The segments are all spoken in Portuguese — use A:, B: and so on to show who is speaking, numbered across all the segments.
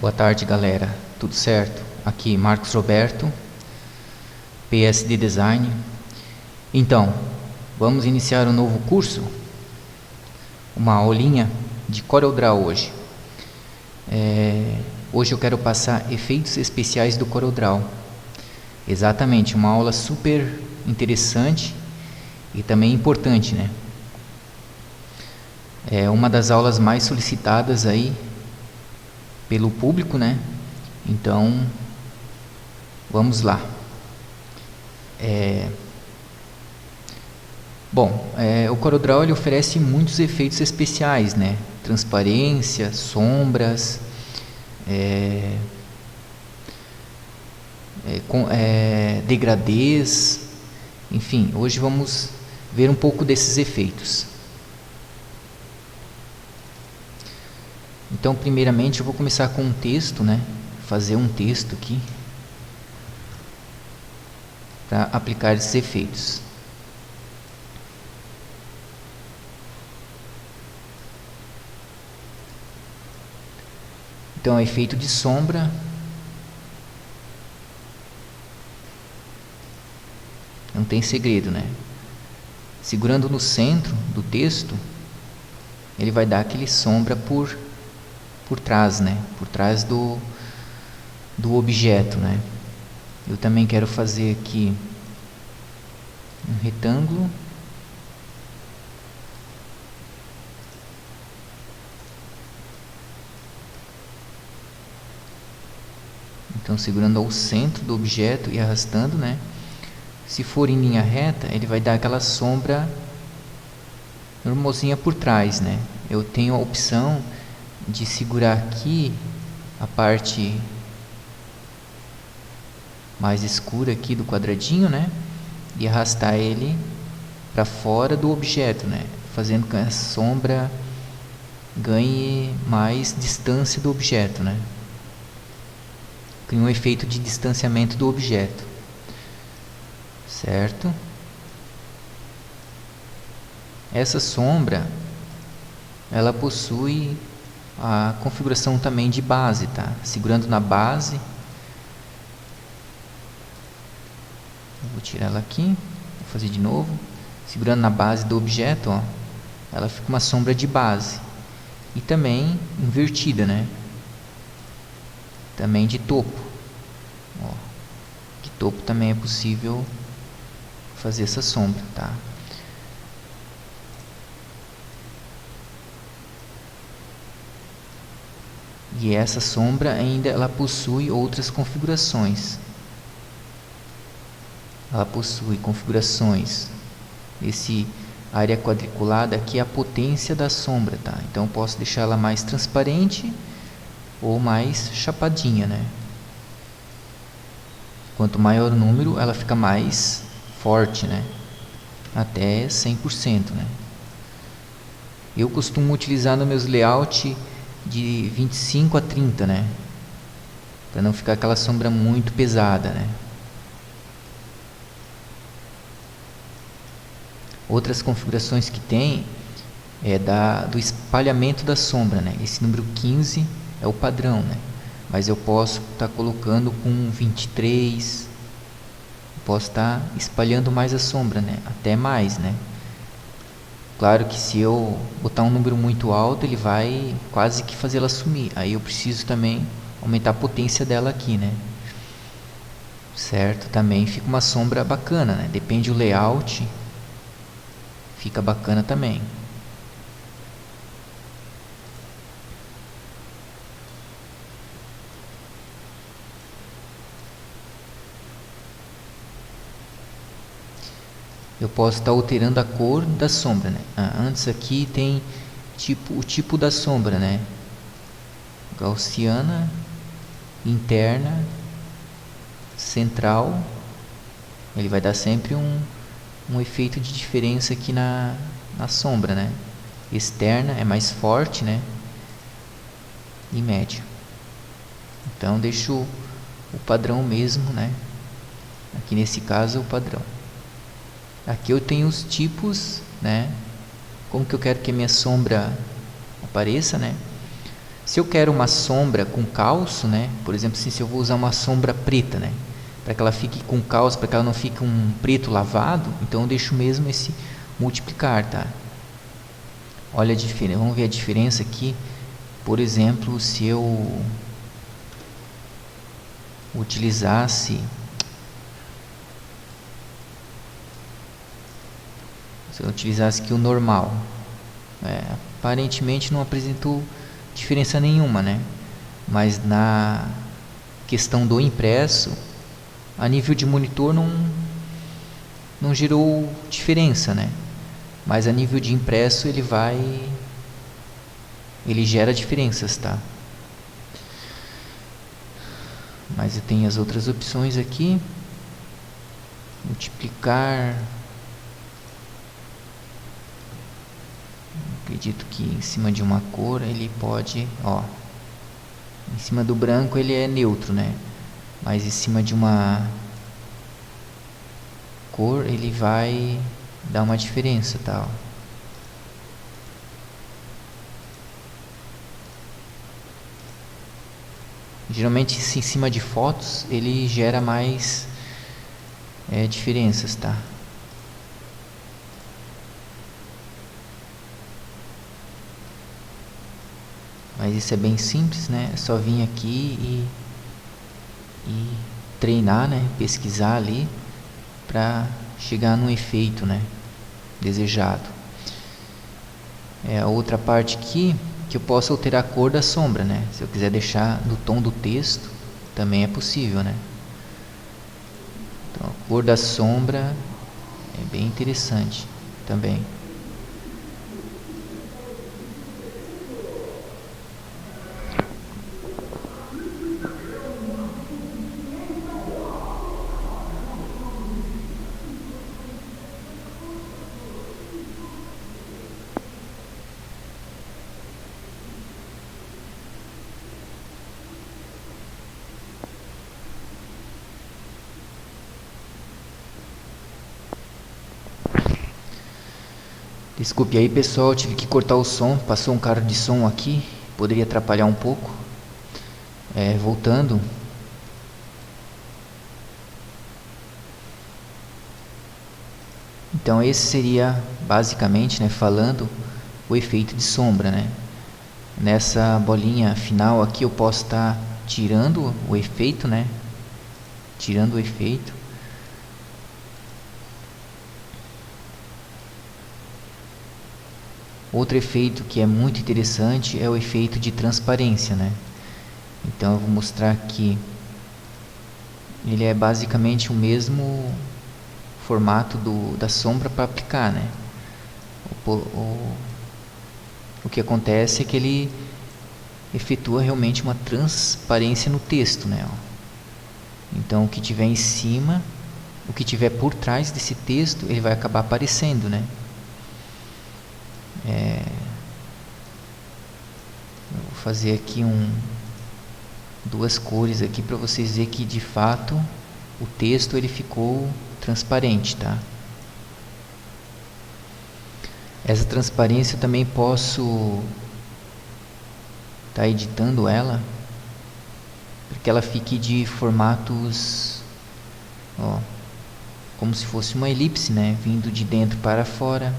A: Boa tarde, galera. Tudo certo? Aqui Marcos Roberto, PSD Design. Então, vamos iniciar um novo curso? Uma aulinha de CorelDRAW hoje. Hoje eu quero passar efeitos especiais do CorelDRAW. Exatamente, uma aula super interessante e também importante, né? É uma das aulas mais solicitadas aí pelo público, né? Então, vamos lá. O CorelDRAW ele oferece muitos efeitos especiais, né? Transparência, sombras, degradês, enfim. Hoje vamos ver um pouco desses efeitos. Então, primeiramente, eu vou começar com um texto, né? Fazer um texto aqui para aplicar esses efeitos. Então, efeito de sombra. Não tem segredo, né? Segurando no centro do texto, ele vai dar aquele sombra por trás, né? Por trás do objeto, né? Eu também quero fazer aqui um retângulo. Então, segurando ao centro do objeto e arrastando, né? Se for em linha reta, ele vai dar aquela sombra normalzinha por trás, né? Eu tenho a opção de segurar aqui a parte mais escura aqui do quadradinho, né? E arrastar ele para fora do objeto, né? Fazendo com que a sombra ganhe mais distância do objeto, né? Cria um efeito de distanciamento do objeto, certo? Essa sombra, ela possui a configuração também de base, tá? Segurando na base, vou tirar ela aqui, vou fazer de novo. Segurando na base do objeto, ó, ela fica uma sombra de base. E também invertida, né? Também de topo. Ó, de topo também é possível fazer essa sombra, tá? E essa sombra ainda ela possui outras configurações. Ela possui configurações. Esse área quadriculada aqui é a potência da sombra, tá? Então eu posso deixar ela mais transparente ou mais chapadinha, né? Quanto maior o número, ela fica mais forte, né? Até 100%, né? Eu costumo utilizar nos meus layouts de 25 a 30, né? Para não ficar aquela sombra muito pesada, né? Outras configurações que tem é do espalhamento da sombra, né? Esse número 15 é o padrão, né? Mas eu posso estar colocando com 23, posso estar espalhando mais a sombra, né? Até mais, né? Claro que se eu botar um número muito alto, ele vai quase que fazer ela sumir. Aí eu preciso também aumentar a potência dela aqui, né? Certo? Também fica uma sombra bacana, né? Depende do layout, fica bacana também. Eu posso estar alterando a cor da sombra, né? Antes aqui tem o tipo da sombra, né? Gaussiana, interna, central. Ele vai dar sempre um efeito de diferença aqui na sombra, né? Externa é mais forte, né? E média. Então deixo o padrão mesmo, né? Aqui nesse caso é o padrão. Aqui eu tenho os tipos, né? Como que eu quero que a minha sombra apareça, né? Se eu quero uma sombra com calço, né? Por exemplo, se eu vou usar uma sombra preta, né? Para que ela fique com calço, para que ela não fique um preto lavado, então eu deixo mesmo esse multiplicar, tá? Olha a diferença, vamos ver a diferença aqui. Por exemplo, se eu utilizasse aqui o normal, aparentemente não apresentou diferença nenhuma, né? Mas na questão do impresso, a nível de monitor não gerou diferença, né? Mas a nível de impresso ele gera diferenças, tá? Mas eu tenho as outras opções aqui. Multiplicar. Acredito que em cima de uma cor ele pode, ó, em cima do branco ele é neutro, né? Mas em cima de uma cor ele vai dar uma diferença, tá? Ó. Geralmente em cima de fotos ele gera mais diferenças, tá? Mas isso é bem simples, né? É só vir aqui e treinar, né? Pesquisar ali para chegar no efeito, né? Desejado. A outra parte aqui que eu posso alterar a cor da sombra, né? Se eu quiser deixar no tom do texto, também é possível, né? Então, a cor da sombra é bem interessante também. Desculpe aí, pessoal, tive que cortar o som, passou um cara de som aqui, poderia atrapalhar um pouco. Voltando. Então esse seria basicamente, né, falando o efeito de sombra, né? Nessa bolinha final aqui eu posso estar tirando o efeito, né? Tirando o efeito. Outro efeito que é muito interessante é o efeito de transparência, né? Então eu vou mostrar aqui. Ele é basicamente o mesmo formato da sombra para aplicar, né? O que acontece é que ele efetua realmente uma transparência no texto, né? Então o que tiver em cima, o que tiver por trás desse texto, ele vai acabar aparecendo, né? Eu vou fazer aqui duas cores aqui para vocês verem que de fato o texto ele ficou transparente, tá? Essa transparência eu também posso estar editando ela para que ela fique de formatos, ó, como se fosse uma elipse, né? Vindo de dentro para fora.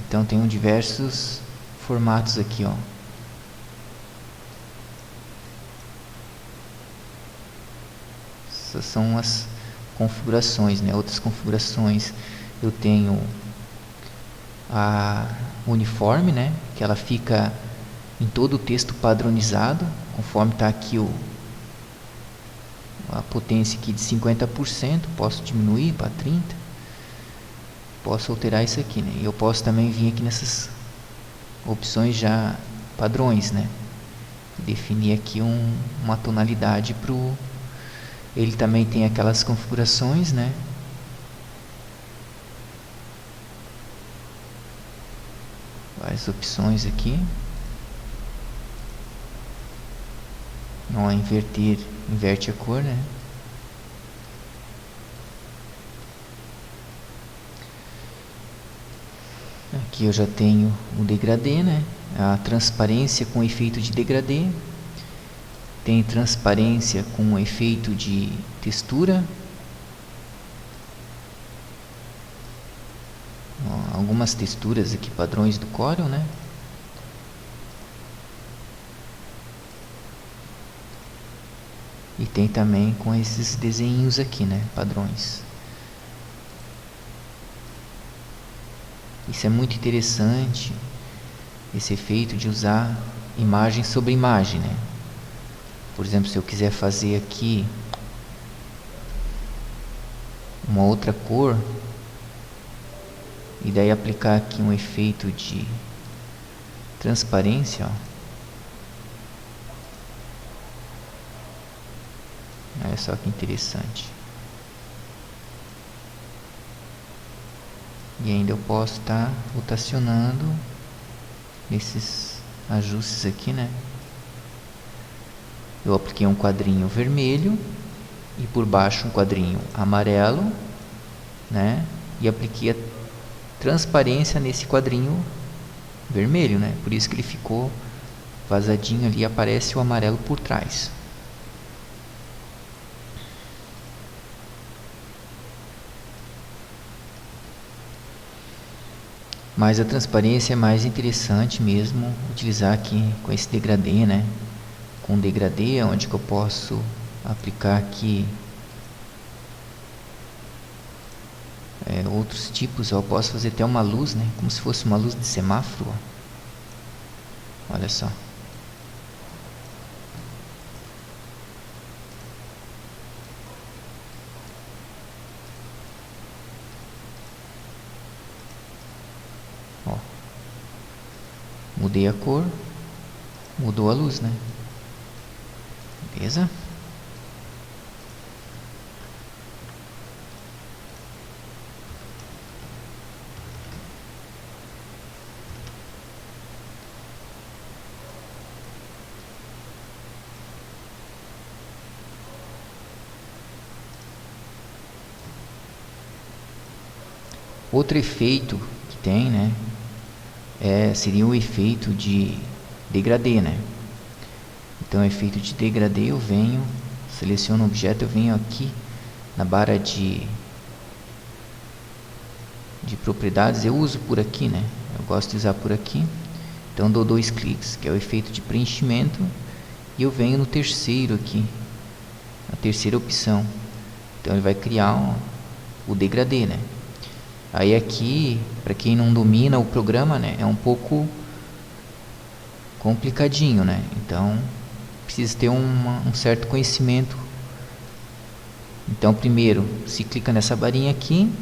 A: Então tem diversos formatos aqui, ó. Essas são as configurações, né? Outras configurações eu tenho a uniforme, né? Que ela fica em todo o texto padronizado, conforme está aqui a potência aqui de 50%, posso diminuir para 30%. Posso alterar isso aqui, né? E eu posso também vir aqui nessas opções já padrões, né? Definir aqui uma tonalidade ele também tem aquelas configurações, né? Várias opções aqui. Não, inverte a cor, né? Aqui eu já tenho o degradê, né? A transparência com efeito de degradê. Tem transparência com efeito de textura. Ó, algumas texturas aqui, padrões do Corel, né? E tem também com esses desenhos aqui, né? Padrões. Isso é muito interessante, esse efeito de usar imagem sobre imagem, né? Por exemplo, se eu quiser fazer aqui uma outra cor e daí aplicar aqui um efeito de transparência, ó. Olha só que interessante. E ainda eu posso estar rotacionando esses ajustes aqui, né? Eu apliquei um quadrinho vermelho e por baixo um quadrinho amarelo, né? E apliquei a transparência nesse quadrinho vermelho, né? Por isso que ele ficou vazadinho ali, aparece o amarelo por trás. Mas a transparência é mais interessante mesmo utilizar aqui com esse degradê, né? Com degradê, onde que eu posso aplicar aqui outros tipos. Eu posso fazer até uma luz, né? Como se fosse uma luz de semáforo. Ó. Olha só. Ó. Mudei a cor, mudou a luz, né? Beleza? Outro efeito que tem, né? Seria o efeito de degradê, né? Então, efeito de degradê, eu venho, seleciono o objeto, eu venho aqui na barra de propriedades, eu uso por aqui, né? Eu gosto de usar por aqui. Então, dou 2 cliques, que é o efeito de preenchimento, e eu venho no terceiro aqui, na terceira opção. Então, ele vai criar o degradê, né? Aí aqui, para quem não domina o programa, né, é um pouco complicadinho, né? Então, precisa ter um certo conhecimento. Então, primeiro, se clica nessa barrinha aqui,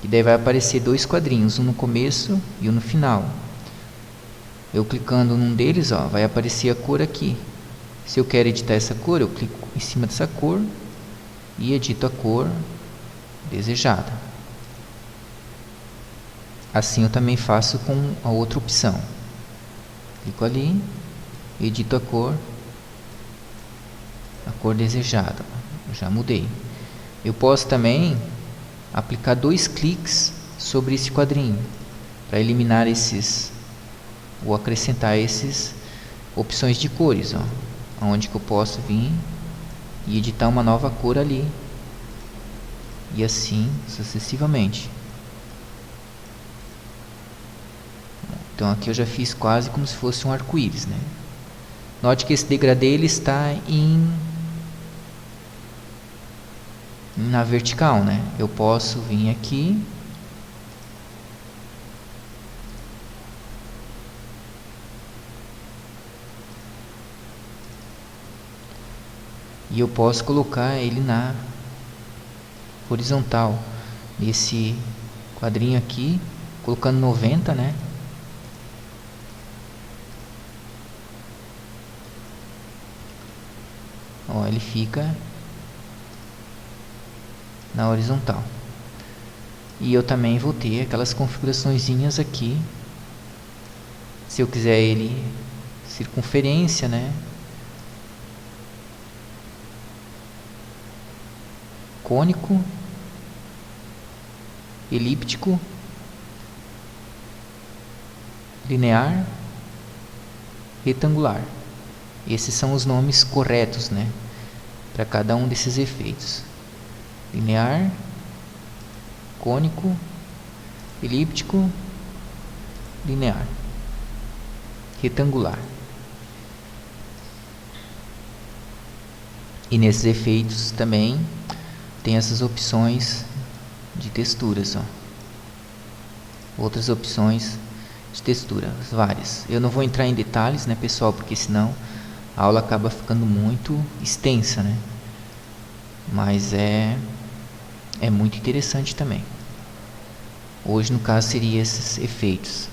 A: e daí vai aparecer 2 quadrinhos, um no começo e um no final. Eu clicando num deles, ó, vai aparecer a cor aqui. Se eu quero editar essa cor, eu clico em cima dessa cor e edito a cor desejada. Assim eu também faço com a outra opção. Clico ali, edito a cor desejada. Eu já mudei. Eu posso também aplicar 2 cliques sobre esse quadrinho para eliminar esses ou acrescentar essas opções de cores, ó, onde que eu posso vir e editar uma nova cor ali e assim sucessivamente. Então aqui eu já fiz quase como se fosse um arco-íris, né? Note que esse degradê ele está na vertical, né? Eu posso vir aqui e eu posso colocar ele na horizontal, nesse quadrinho aqui, colocando 90, né? Ó, ele fica na horizontal. E eu também vou ter aquelas configuraçõezinhas aqui. Se eu quiser ele circunferência, né? Cônico, elíptico linear, retangular. Esses são os nomes corretos, né, para cada um desses efeitos: linear, cônico, elíptico, linear, retangular. E nesses efeitos também tem essas opções de texturas, ó. Outras opções de textura, várias. Eu não vou entrar em detalhes, né, pessoal, porque senão a aula acaba ficando muito extensa, né? Mas é muito interessante também. Hoje, no caso, seria esses efeitos.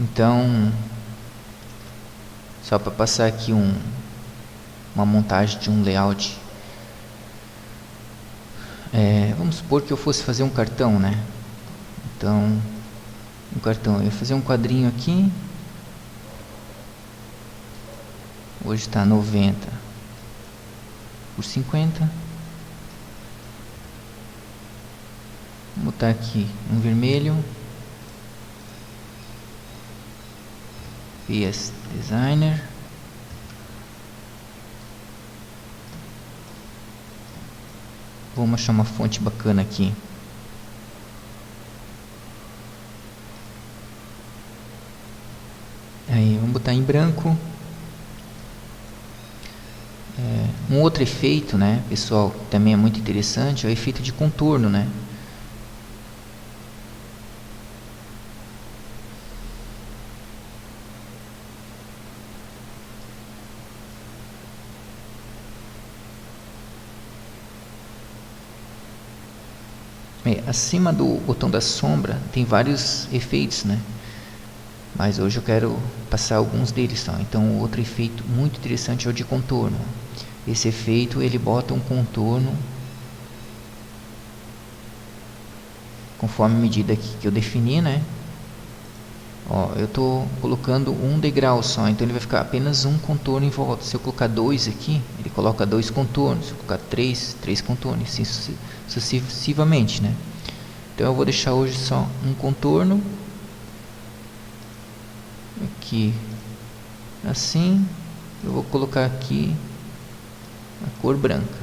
A: Então, só para passar aqui uma montagem de um layout. Vamos supor que eu fosse fazer um cartão, né? Então, um cartão, eu ia fazer um quadrinho aqui. Hoje está 90 por 50. Vou botar aqui um vermelho. PS Designer. Vamos achar uma fonte bacana aqui. Aí, vamos botar em branco. Um outro efeito, né, pessoal, também é muito interessante, é o efeito de contorno, né? Acima do botão da sombra tem vários efeitos, né? Mas hoje eu quero passar alguns deles, tá? Então, outro efeito muito interessante é o de contorno. Esse efeito, ele bota um contorno conforme a medida que eu defini, né? Ó, eu estou colocando um degrau só, então ele vai ficar apenas um contorno em volta. Se eu colocar 2 aqui, ele coloca 2 contornos. Se eu colocar 3 contornos, assim sucessivamente, né? Então eu vou deixar hoje só um contorno. Aqui, assim. Eu vou colocar aqui a cor branca.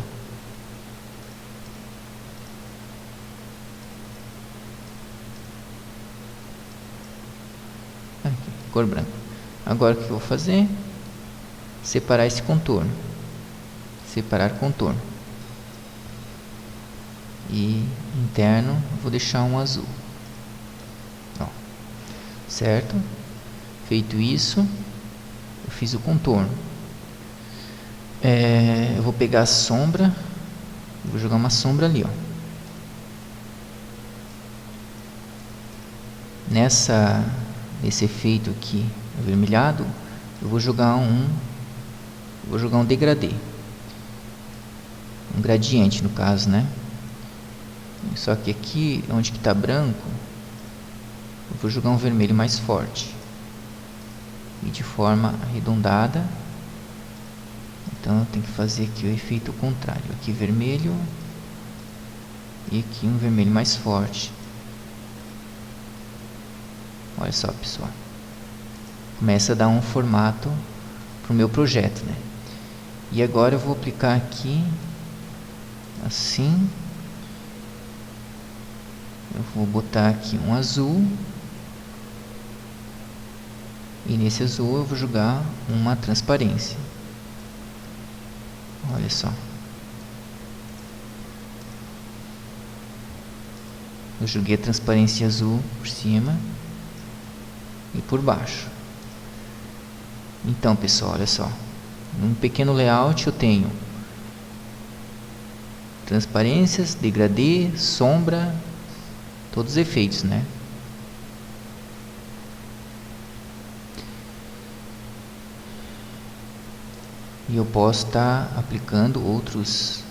A: Aqui, cor branca. Agora o que eu vou fazer? Separar esse contorno. Separar contorno. E interno eu vou deixar um azul. Ó, certo? Feito isso, eu fiz o contorno. Eu vou pegar a sombra, vou jogar uma sombra ali, ó. Nesse efeito aqui avermelhado, eu vou jogar um degradê, um gradiente no caso, né? Só que aqui onde que está branco, eu vou jogar um vermelho mais forte e de forma arredondada. Então eu tenho que fazer aqui o efeito contrário. Aqui vermelho e aqui um vermelho mais forte. Olha só, pessoal. Começa a dar um formato para o meu projeto, né? E agora eu vou aplicar aqui assim. Eu vou botar aqui um azul. E nesse azul eu vou jogar uma transparência. Olha só. Eu joguei a transparência azul por cima e por baixo. Então, pessoal, olha só. Num pequeno layout eu tenho transparências, degradê, sombra, todos os efeitos, né? E eu posso estar aplicando outros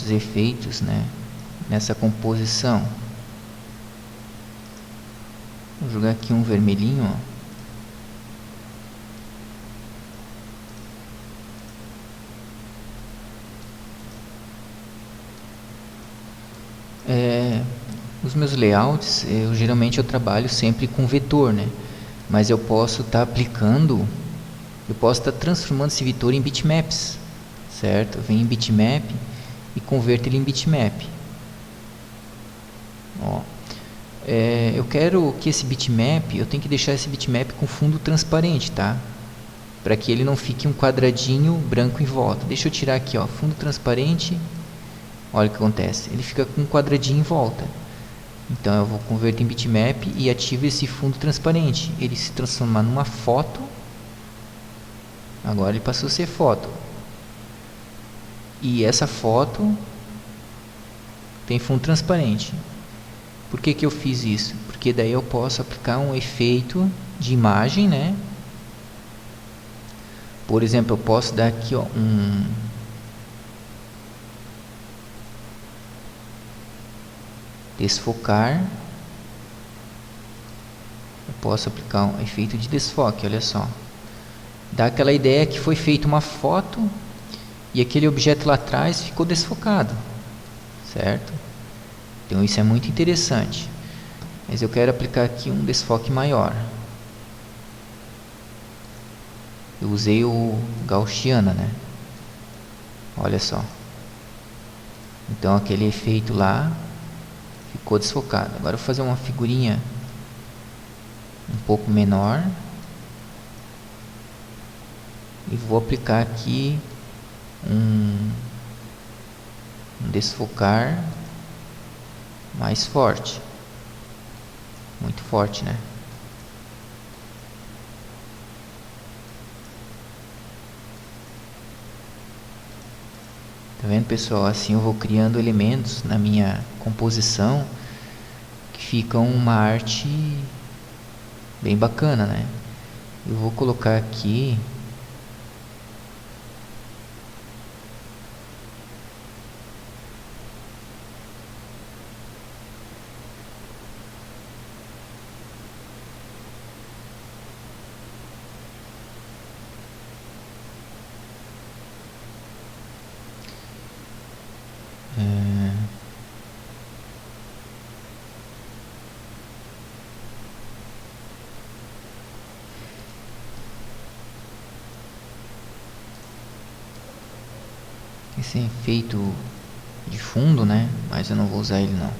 A: efeitos, né, nessa composição. Vou jogar aqui um vermelhinho, ó. Os meus layouts, geralmente eu trabalho sempre com vetor, né? Mas eu posso estar transformando esse vetor em bitmaps, certo? Eu venho em bitmap e converto ele em bitmap. Ó, eu quero que esse bitmap, eu tenho que deixar esse bitmap com fundo transparente, tá? Para que ele não fique um quadradinho branco em volta. Deixa eu tirar aqui, ó, fundo transparente. Olha o que acontece, ele fica com um quadradinho em volta. Então eu vou converter em bitmap e ativo esse fundo transparente. Ele se transformar numa foto. Agora ele passou a ser foto. E essa foto tem fundo transparente. Por que que eu fiz isso? Porque daí eu posso aplicar um efeito de imagem, né? Por exemplo, eu posso dar aqui, ó, desfocar. Eu posso aplicar um efeito de desfoque, olha só. Dá aquela ideia que foi feita uma foto e aquele objeto lá atrás ficou desfocado, certo? Então isso é muito interessante. Mas eu quero aplicar aqui um desfoque maior. Eu usei o Gaussiana, né? Olha só. Então aquele efeito lá ficou desfocado. Agora eu vou fazer uma figurinha um pouco menor e vou aplicar aqui um desfocar mais forte, muito forte, né? Tá vendo, pessoal? Assim eu vou criando elementos na minha composição que ficam uma arte bem bacana, né? Eu vou colocar aqui esse efeito de fundo, né? Mas eu não vou usar ele não.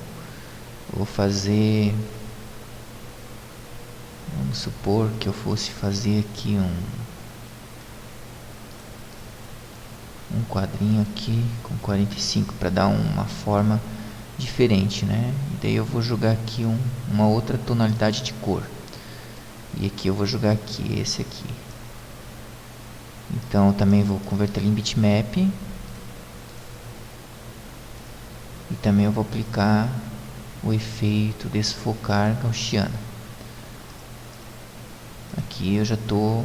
A: Eu vou fazer, vamos supor que eu fosse fazer aqui um quadrinho aqui com 45 para dar uma forma diferente, né? E daí eu vou jogar aqui uma outra tonalidade de cor. E aqui eu vou jogar aqui esse aqui. Então eu também vou converter ele em bitmap. E também eu vou aplicar o efeito desfocar gaussiano. Aqui eu já estou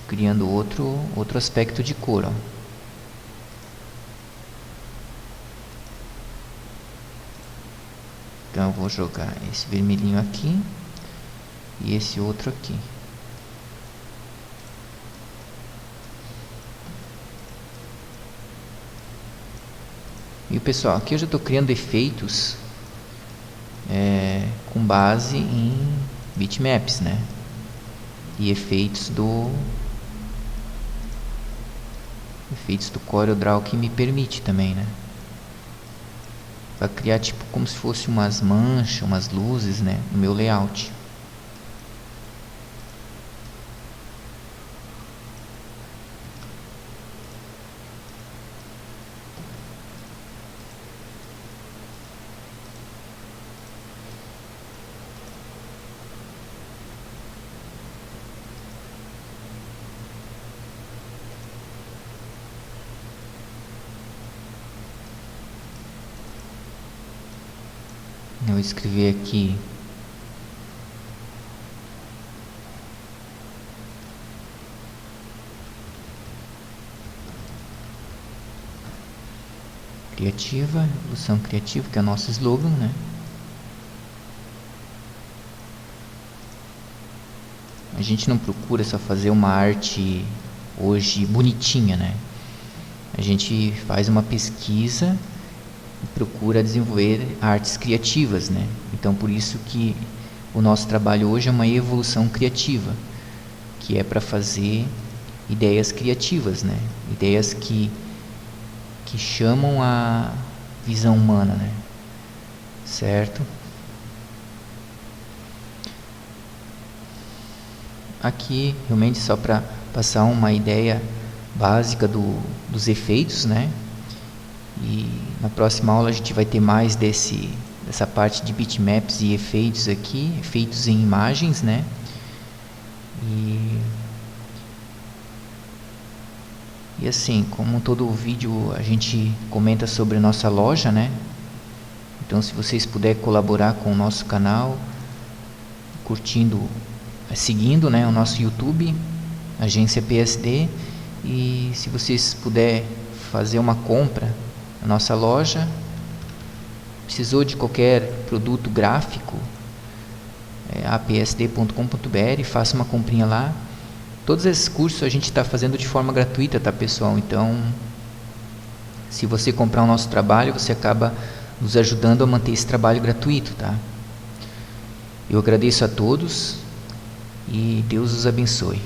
A: criando outro aspecto de cor, ó. Então eu vou jogar esse vermelhinho aqui e esse outro aqui. E pessoal, aqui eu já estou criando efeitos com base em bitmaps, né? E efeitos do CorelDRAW que me permite também, né? Para criar tipo como se fosse umas manchas, umas luzes, né? No meu layout. Eu vou escrever aqui criativa, evolução criativa, que é o nosso slogan, né? A gente não procura só fazer uma arte hoje bonitinha, né? A gente faz uma pesquisa e procura desenvolver artes criativas, né? Então, por isso que o nosso trabalho hoje é uma evolução criativa, que é para fazer ideias criativas, né? Ideias que chamam a visão humana, né? Certo? Aqui, realmente, só para passar uma ideia básica dos efeitos, né? E na próxima aula a gente vai ter mais dessa parte de bitmaps e efeitos aqui, efeitos em imagens, né? E assim, como todo vídeo a gente comenta sobre a nossa loja, né? Então, se vocês puderem colaborar com o nosso canal, curtindo, seguindo, né, o nosso YouTube, Agência PSD, e se vocês puderem fazer uma compra na nossa loja, precisou de qualquer produto gráfico, apsd.com.br, faça uma comprinha lá. Todos esses cursos a gente está fazendo de forma gratuita, tá, pessoal? Então, se você comprar o nosso trabalho, você acaba nos ajudando a manter esse trabalho gratuito, tá? Eu agradeço a todos e Deus os abençoe.